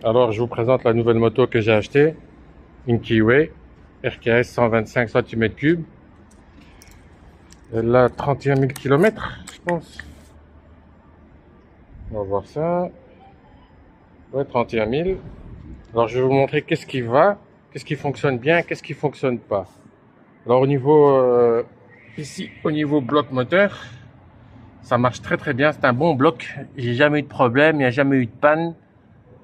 Alors, je vous présente la nouvelle moto que j'ai achetée, une Kiwi RKS 125 cm3. Elle a 31 000 km, je pense. On va voir ça. Ouais, 31 000. Alors, je vais vous montrer qu'est-ce qui va, qu'est-ce qui fonctionne bien, qu'est-ce qui fonctionne pas. Alors, au niveau ici, au niveau bloc moteur, ça marche très très bien. C'est un bon bloc. J'ai jamais eu de problème, il n'y a jamais eu de panne.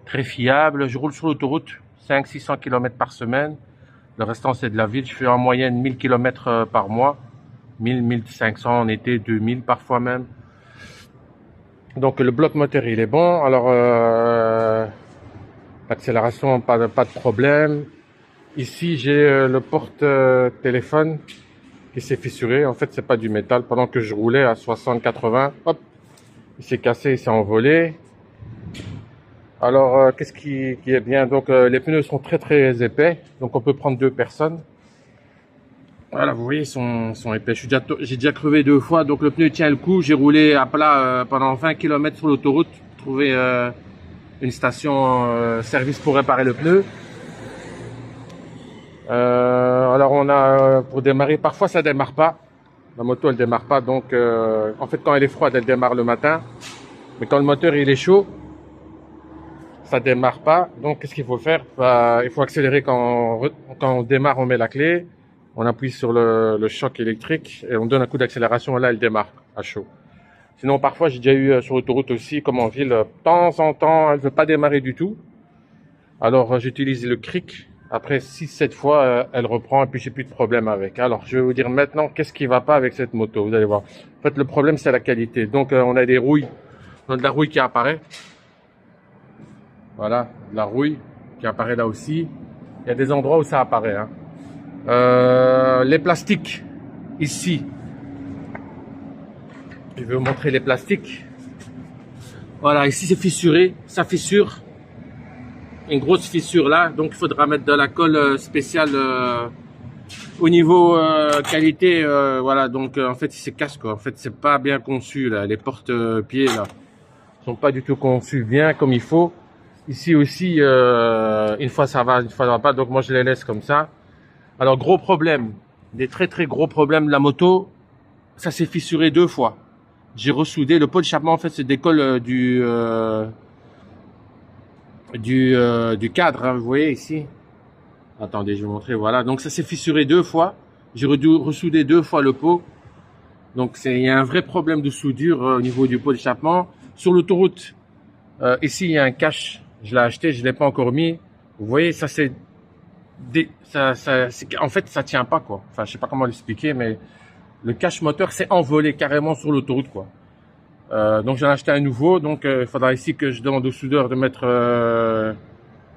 Très fiable. Je roule sur l'autoroute 500-600 km par semaine. Le restant, c'est de la ville. Je fais en moyenne 1000 km par mois. 1000-1500 en été, 2000 parfois même. Donc, le bloc moteur, il est bon. Alors, l'accélération, pas de problème. Ici, j'ai le porte-téléphone qui s'est fissuré. En fait, c'est pas du métal. Pendant que je roulais à 60-80, hop, il s'est cassé, il s'est envolé. Alors, qu'est-ce qui est bien? Donc, les pneus sont très très épais. Donc, on peut prendre deux personnes. Voilà, vous voyez, ils sont épais. J'ai déjà crevé 2 fois. Donc, le pneu tient le coup. J'ai roulé à plat pendant 20 km sur l'autoroute. Trouver une station service pour réparer le pneu. Alors, on a pour démarrer. Parfois, ça démarre pas. La moto, elle démarre pas. Donc, en fait, quand elle est froide, elle démarre le matin. Mais quand le moteur il est chaud, ça démarre pas. Donc, qu'est-ce qu'il faut faire? Il faut accélérer quand on démarre, on met la clé, on appuie sur le choc électrique et on donne un coup d'accélération. Et là, elle démarre à chaud. Sinon, parfois, j'ai déjà eu sur l'autoroute aussi, comme en ville, de temps en temps, elle veut pas démarrer du tout. Alors, j'utilise le cric. Après 6-7 fois, elle reprend et puis j'ai plus de problème avec. Alors, je vais vous dire maintenant qu'est-ce qui va pas avec cette moto. Vous allez voir. En fait, le problème, c'est la qualité. Donc, on a des rouilles, on a de la rouille qui apparaît. Voilà, de la rouille qui apparaît là aussi. Il y a des endroits où ça apparaît. Les plastiques, ici. Je vais vous montrer les plastiques. Voilà, ici c'est fissuré, ça fissure. Une grosse fissure là, donc il faudra mettre de la colle spéciale au niveau qualité. Voilà, donc en fait il se casse quoi. En fait c'est pas bien conçu là, les porte-pieds là sont pas du tout conçus bien comme il faut. Ici aussi, une fois ça va, une fois ça va pas, donc moi je les laisse comme ça. Alors gros problème, des très très gros problèmes de la moto, ça s'est fissuré 2 fois. J'ai ressoudé, le pot d'échappement en fait se décolle du cadre, hein, vous voyez ici. Attendez, je vais vous montrer, voilà. Donc ça s'est fissuré 2 fois, j'ai ressoudé 2 fois le pot. Donc il y a un vrai problème de soudure au niveau du pot d'échappement. Sur l'autoroute, ici il y a un cache. Je l'ai acheté, je l'ai pas encore mis. Vous voyez, ça c'est en fait ça tient pas quoi. Enfin, je sais pas comment l'expliquer, mais le cache moteur s'est envolé carrément sur l'autoroute quoi. Donc j'en ai acheté un nouveau. Donc il faudra ici que je demande au soudeur de mettre.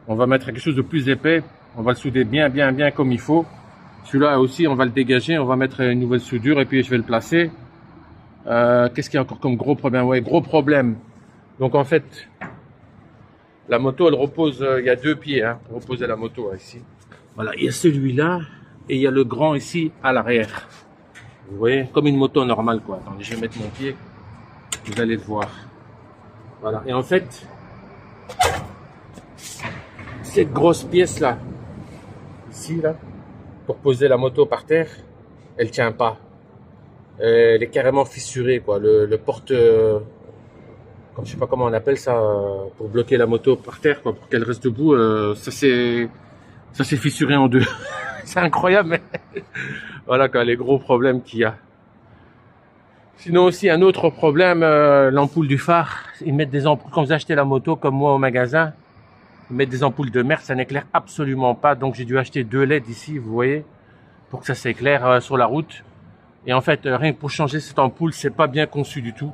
On va mettre quelque chose de plus épais. On va le souder bien comme il faut. Celui-là aussi, on va le dégager. On va mettre une nouvelle soudure et puis je vais le placer. Qu'est-ce qu'il y a encore comme gros problème? Ouais, gros problème. Donc en fait. La moto, elle repose, il y a 2 pieds, hein, pour reposer la moto, ici. Voilà, il y a celui-là, et il y a le grand ici, à l'arrière. Vous voyez, comme une moto normale, quoi. Attendez, je vais mettre mon pied, vous allez le voir. Voilà, et en fait, cette grosse pièce-là, ici, là, pour poser la moto par terre, elle tient pas. Elle est carrément fissurée, quoi. Le porte... comme je sais pas comment on appelle ça, pour bloquer la moto par terre, quoi, pour qu'elle reste debout, ça s'est fissuré en 2. C'est incroyable, mais voilà quoi, les gros problèmes qu'il y a. Sinon aussi un autre problème, l'ampoule du phare. Ils mettent des ampoules, quand vous achetez la moto comme moi au magasin, ils mettent des ampoules de merde, ça n'éclaire absolument pas. Donc j'ai dû acheter 2 LED ici, vous voyez, pour que ça s'éclaire sur la route. Et en fait, rien que pour changer cette ampoule, c'est pas bien conçu du tout.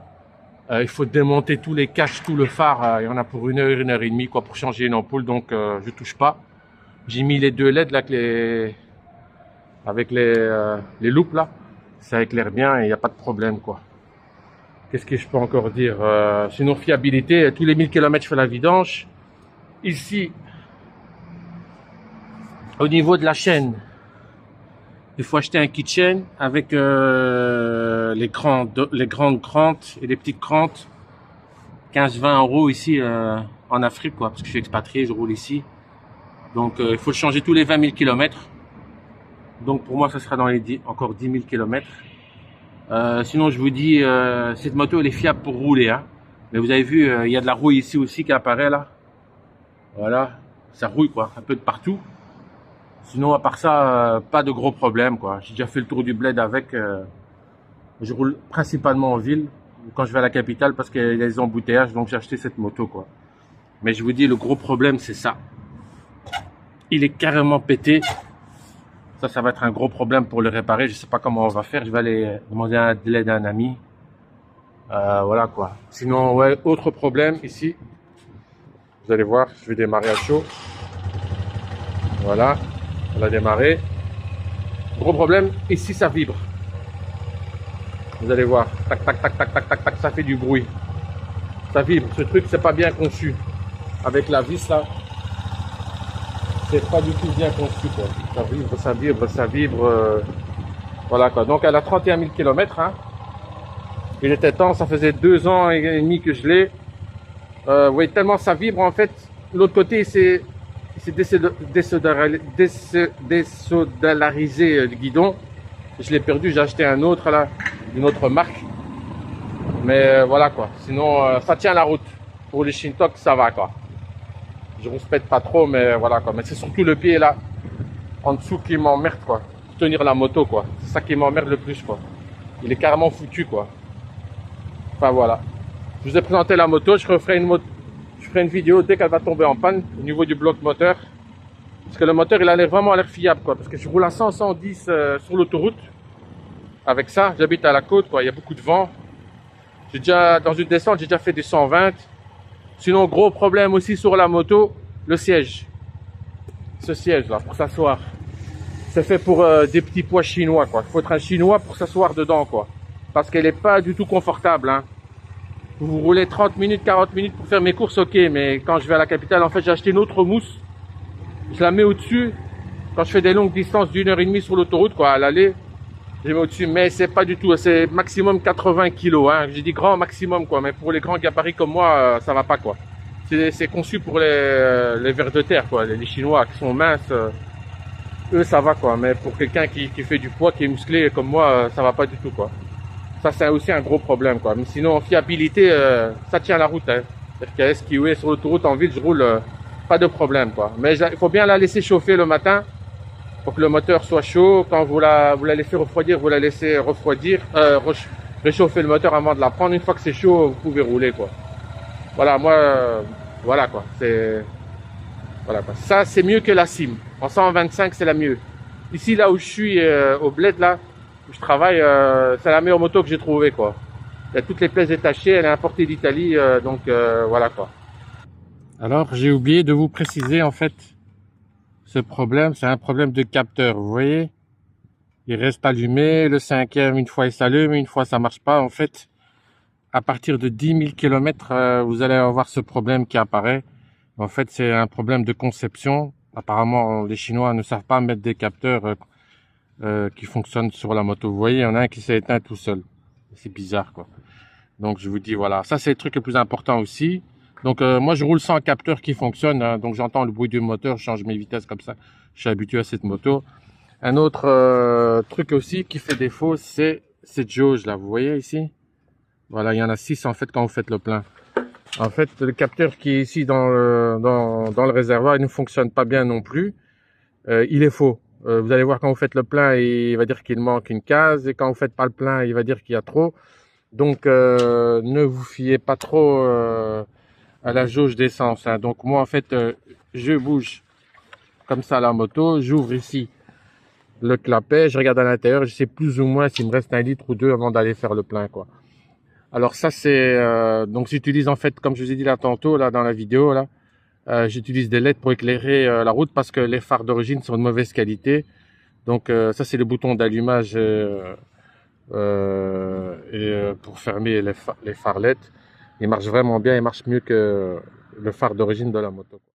Il faut démonter tous les caches, tout le phare. Il y en a pour 1 heure, 1 heure et demie, quoi, pour changer une ampoule. Donc, je touche pas. J'ai mis les 2 LED là, avec les loupes là. Ça éclaire bien et il n'y a pas de problème, quoi. Qu'est-ce que je peux encore dire? Sinon, fiabilité. Tous les 1000 km, je fais la vidange. Ici, au niveau de la chaîne, il faut acheter un kit chaîne avec les grandes crantes et les petites crantes. 15-20 € ici en Afrique, quoi, parce que je suis expatrié, je roule ici. Donc, il faut le changer tous les 20 000 km. Donc, pour moi, ça sera dans les encore 10 000 km. Sinon, je vous dis, cette moto, elle est fiable pour rouler, hein. Mais vous avez vu, il y a de la rouille ici aussi qui apparaît, là. Voilà. Ça rouille, quoi, un peu de partout. Sinon, à part ça, pas de gros problèmes, quoi. J'ai déjà fait le tour du bled avec. Je roule principalement en ville, quand je vais à la capitale, parce qu'il y a des embouteillages, donc j'ai acheté cette moto, quoi. Mais je vous dis, le gros problème, c'est ça. Il est carrément pété. Ça va être un gros problème pour le réparer. Je sais pas comment on va faire. Je vais aller demander de l'aide à un ami. Voilà, quoi. Sinon, ouais, autre problème ici. Vous allez voir, je vais démarrer à chaud. Voilà, on a démarré. Gros problème, ici ça vibre. Vous allez voir, tac, tac, tac, tac, tac, tac, tac, ça fait du bruit. Ça vibre, ce truc c'est pas bien conçu. Avec la vis là, c'est pas du tout bien conçu, quoi. Ça vibre, ça vibre, ça vibre. Voilà, quoi. Donc elle a 31 000 km. Hein. Il était temps, ça faisait 2 ans et demi que je l'ai. Vous voyez, tellement ça vibre en fait. L'autre côté, c'est désodalarisé le guidon. Je l'ai perdu, j'ai acheté un autre là, d'une autre marque. Mais voilà, quoi. Sinon, ça tient la route. Pour les Shintok, ça va, quoi. Je rouspète pas trop, mais voilà, quoi. Mais c'est surtout le pied là, en dessous, qui m'emmerde, quoi. Tenir la moto, quoi. C'est ça qui m'emmerde le plus, quoi. Il est carrément foutu, quoi. Enfin voilà. Je vous ai présenté la moto, je ferai une vidéo dès qu'elle va tomber en panne au niveau du bloc moteur. Parce que le moteur, il a vraiment l'air fiable, quoi. Parce que je roule à 110 sur l'autoroute. Avec ça, j'habite à la côte, quoi. Il y a beaucoup de vent. J'ai déjà, dans une descente, j'ai déjà fait des 120. Sinon, gros problème aussi sur la moto, le siège. Ce siège là, pour s'asseoir. C'est fait pour des petits pois chinois, quoi. Il faut être un chinois pour s'asseoir dedans, quoi. Parce qu'elle n'est pas du tout confortable, hein. Vous roulez 30 minutes, 40 minutes pour faire mes courses, ok. Mais quand je vais à la capitale, en fait, j'ai acheté une autre mousse. Je la mets au-dessus. Quand je fais des longues distances d'1 h 30 sur l'autoroute, quoi, à l'aller, je mets au-dessus. Mais c'est pas du tout. C'est maximum 80 kilos, hein. J'ai dit grand maximum, quoi. Mais pour les grands gabarits comme moi, ça va pas, quoi. C'est conçu pour les vers de terre, quoi. Les Chinois qui sont minces, eux, ça va, quoi. Mais pour quelqu'un qui fait du poids, qui est musclé comme moi, ça va pas du tout, quoi. Ça, c'est aussi un gros problème, quoi. Mais sinon, en fiabilité, ça tient la route, hein. C'est-à-dire qu'à Skiway, sur l'autoroute, en ville, je roule, pas de problème, quoi. Mais il faut bien la laisser chauffer le matin pour que le moteur soit chaud. Quand vous la laissez refroidir, vous la laissez refroidir, réchauffer le moteur avant de la prendre. Une fois que c'est chaud, vous pouvez rouler, quoi. Voilà, moi, voilà, quoi. Voilà, quoi. Ça, c'est mieux que la Sim. En 125, c'est la mieux. Ici, là où je suis, au bled, là, où je travaille, c'est la meilleure moto que j'ai trouvée, quoi. Il y a toutes les pièces détachées, elle est importée d'Italie, donc voilà, quoi. Alors, j'ai oublié de vous préciser, en fait, ce problème, c'est un problème de capteur, vous voyez. Il reste allumé, le 5e, une fois il s'allume, une fois ça marche pas, en fait. À partir de 10 000 km, vous allez avoir ce problème qui apparaît. En fait, c'est un problème de conception. Apparemment, les Chinois ne savent pas mettre des capteurs qui fonctionnent sur la moto. Vous voyez, il y en a un qui s'est éteint tout seul. C'est bizarre, quoi. Donc, je vous dis, voilà. Ça, c'est le truc le plus important aussi. Donc, moi, je roule sans capteur qui fonctionne. Hein, donc, j'entends le bruit du moteur, je change mes vitesses comme ça. Je suis habitué à cette moto. Un autre truc aussi qui fait défaut, c'est cette jauge là. Vous voyez ici? Voilà, il y en a 6 en fait quand vous faites le plein. En fait, le capteur qui est ici dans le réservoir, il ne fonctionne pas bien non plus. Il est faux. Vous allez voir quand vous faites le plein, il va dire qu'il manque une case. Et quand vous faites pas le plein, il va dire qu'il y a trop. Donc, ne vous fiez pas trop à la jauge d'essence. Hein. Donc, moi, en fait, je bouge comme ça la moto. J'ouvre ici le clapet. Je regarde à l'intérieur. Je sais plus ou moins s'il me reste 1 litre ou 2 avant d'aller faire le plein, quoi. Alors ça c'est donc j'utilise en fait comme je vous ai dit là tantôt là dans la vidéo là j'utilise des LED pour éclairer la route parce que les phares d'origine sont de mauvaise qualité. Donc ça c'est le bouton d'allumage pour fermer les phares LED. Il marche vraiment bien, il marche mieux que le phare d'origine de la moto.